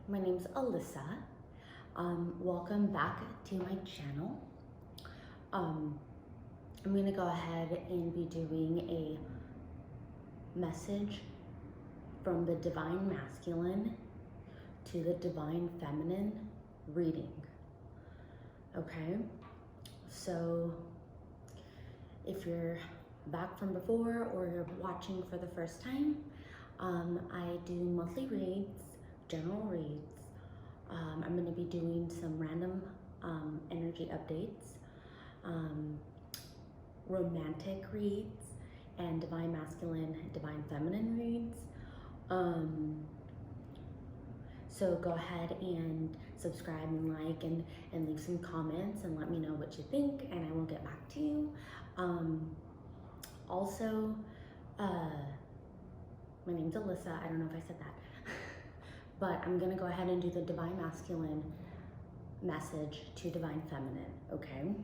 My name's Alyssa. Welcome back to my channel. I'm gonna go ahead and be doing a message from the Divine Masculine to the Divine Feminine reading. Okay, so if you're back from before or you're watching for the first time, I do monthly reads, general reads. I'm going to be doing some random energy updates, romantic reads, and divine masculine, divine feminine reads. So go ahead and subscribe and like and leave some comments and let me know what you think, and I will get back to you. Also, my name's Alyssa. I don't know if I said that. But I'm gonna go ahead and do the divine masculine message to divine feminine, okay?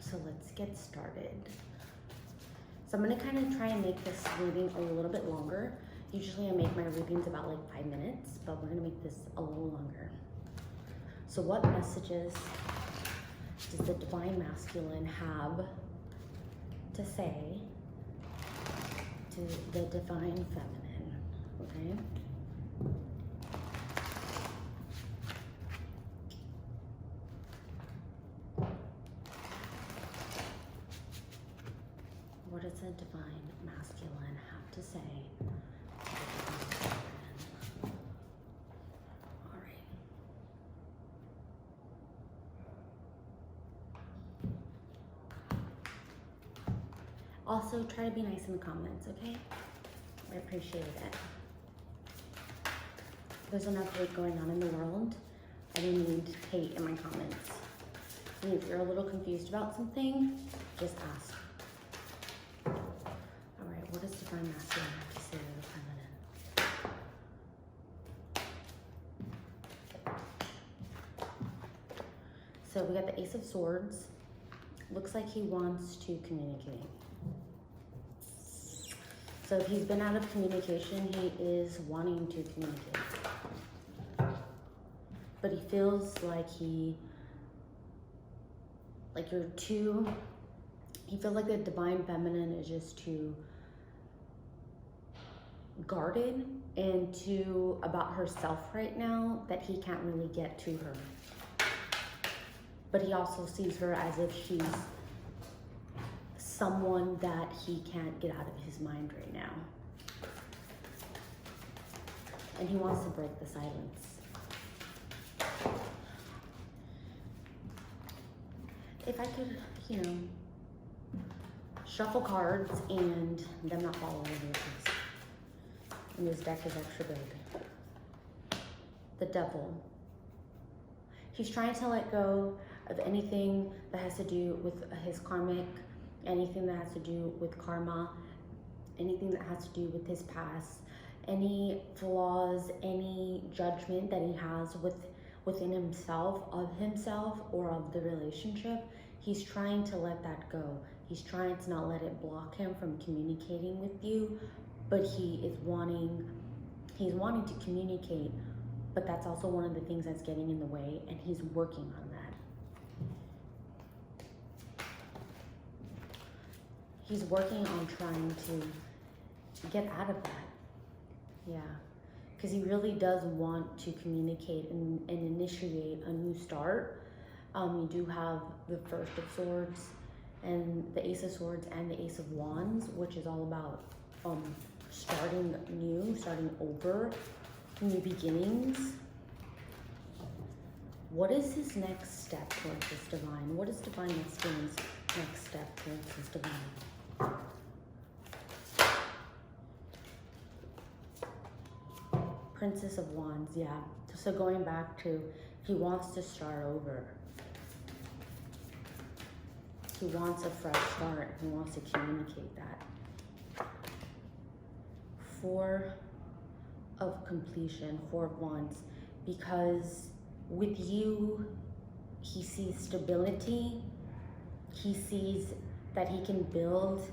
So let's get started. So I'm gonna kind of try and make this reading a little bit longer. Usually I make my readings about like 5 minutes, but we're gonna make this a little longer. So what messages does the divine masculine have to say to the divine feminine, okay? What does the divine masculine have to say to the divine feminine? All right. Also, try to be nice in the comments, okay? I appreciate it. There's enough hate going on in the world. I don't need hate in my comments. And if you're a little confused about something, just ask. All right, what does divine masculine have to say to the feminine? So we got the Ace of Swords. Looks like he wants to communicate. So if he's been out of communication, he is wanting to communicate. But he feels like he feels like the divine feminine is just too guarded and too about herself right now that he can't really get to her. But he also sees her as if she's someone that he can't get out of his mind right now. And he wants to break the silence. If I could, shuffle cards and them not fall all over the place. And this deck is extra big. The Devil. He's trying to let go of anything that has to do with his karmic, anything that has to do with karma, anything that has to do with his past, any flaws, any judgment that he has within himself, of himself or of the relationship. He's trying to let that go. He's trying to not let it block him from communicating with you, but he's wanting to communicate, but that's also one of the things that's getting in the way, and he's working on that. He's working on trying to get out of that. Yeah, because he really does want to communicate and initiate a new start. You do have the First of Swords and the Ace of Swords and the Ace of Wands, which is all about starting new, starting over, new beginnings. What is his next step towards this divine? What is divine masculine's next step towards this divine? Princess of Wands, yeah. So going back to, he wants to start over. He wants a fresh start. He wants to communicate that. Four of Completion, Four of Wands, because with you, he sees stability. He sees that he can build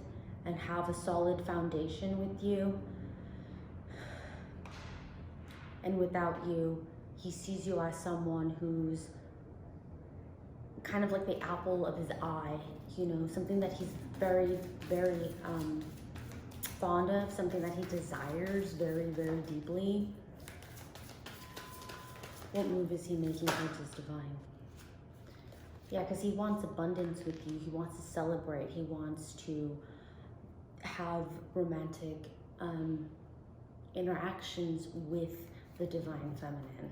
and have a solid foundation with you. And without you, he sees you as someone who's kind of like the apple of his eye, you know, something that he's very, very fond of, something that he desires very, very deeply. What move is he making towards his divine? Yeah, because he wants abundance with you. He wants to celebrate. He wants to have romantic interactions with the divine feminine.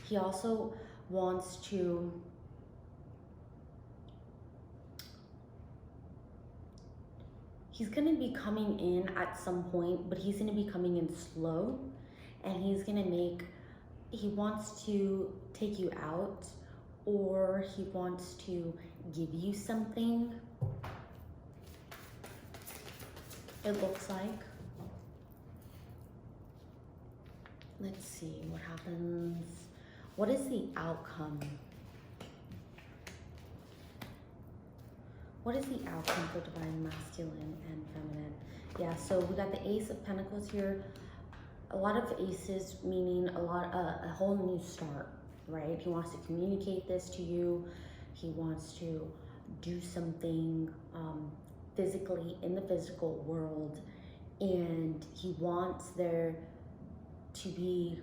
He also wants to he's going to be coming in at some point, but he's going to be coming in slow, and he's going to he wants to take you out, or he wants to give you something, it looks like. Let's see what happens. What is the outcome? What is the outcome for divine masculine and feminine? Yeah, so we got the Ace of Pentacles here. A lot of aces meaning a whole new start, right? He wants to communicate this to you. He wants to do something physically in the physical world, and he wants there to be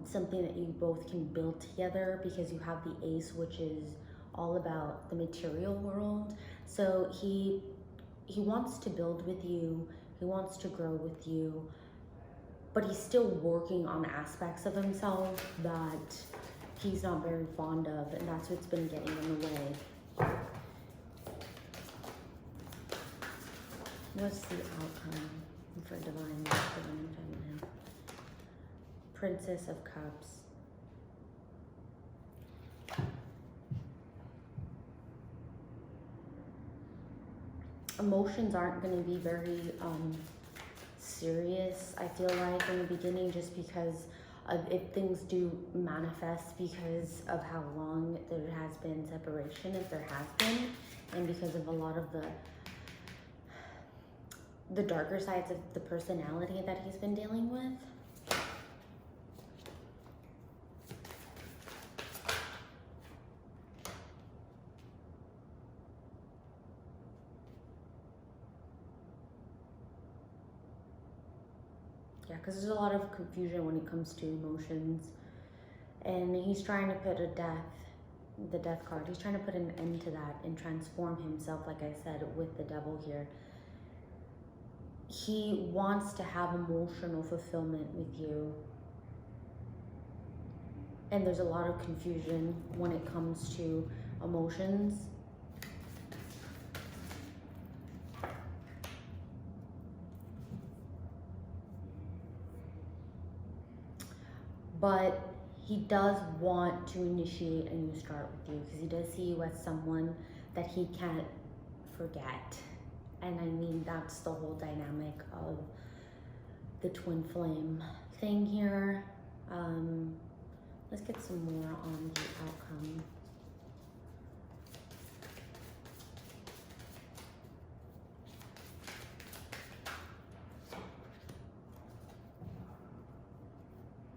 something that you both can build together, because you have the Ace, which is all about the material world. So he wants to build with you, he wants to grow with you, but he's still working on aspects of himself that he's not very fond of, and that's what's been getting in the way. What's the outcome for divine masculine and feminine? Princess of Cups. Emotions aren't going to be very serious, I feel like, in the beginning, just because of if things do manifest because of how long there has been separation, if there has been, and because of a lot of the darker sides of the personality that he's been dealing with. Yeah, because there's a lot of confusion when it comes to emotions, and he's trying to put the death card, he's trying to put an end to that and transform himself, like I said, with the Devil here. He wants to have emotional fulfillment with you, and there's a lot of confusion when it comes to emotions. But he does want to initiate a new start with you, because he does see you as someone that he can't forget. And I mean, that's the whole dynamic of the twin flame thing here. Let's get some more on the outcome.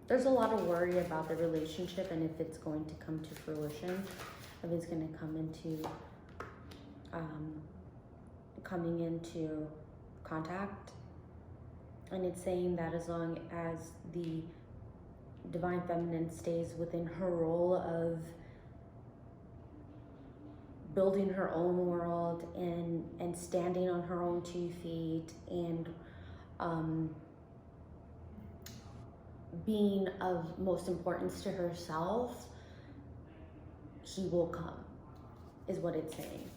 There's a lot of worry about the relationship and if it's going to come to fruition, if it's going to come into coming into contact. And it's saying that as long as the divine feminine stays within her role of building her own world and standing on her own 2 feet and being of most importance to herself, he will come, is what it's saying.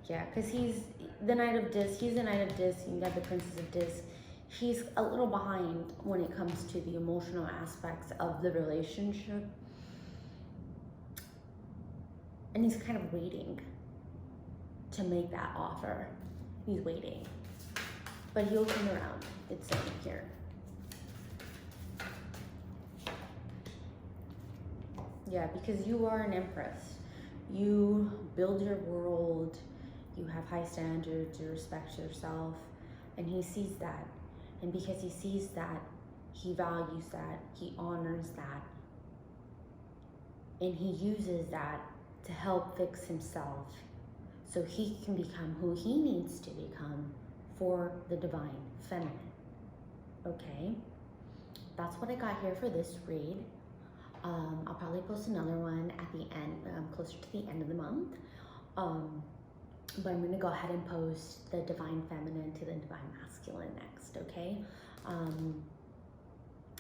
Yeah, because he's the Knight of Discs. He's the Knight of Discs. You got the Princess of Discs. He's a little behind when it comes to the emotional aspects of the relationship. And he's kind of waiting to make that offer. He's waiting. But he'll come around, it's saying here. Yeah, because you are an empress. You build your world, you have high standards, you respect yourself, and he sees that. And because he sees that, he values that, he honors that, and he uses that to help fix himself so he can become who he needs to become for the divine feminine. Okay? That's what I got here for this read. I'll probably post another one at the end, closer to the end of the month. But I'm going to go ahead and post the divine feminine to the divine masculine next, okay?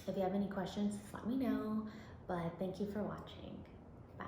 If you have any questions, just let me know. But thank you for watching. Bye.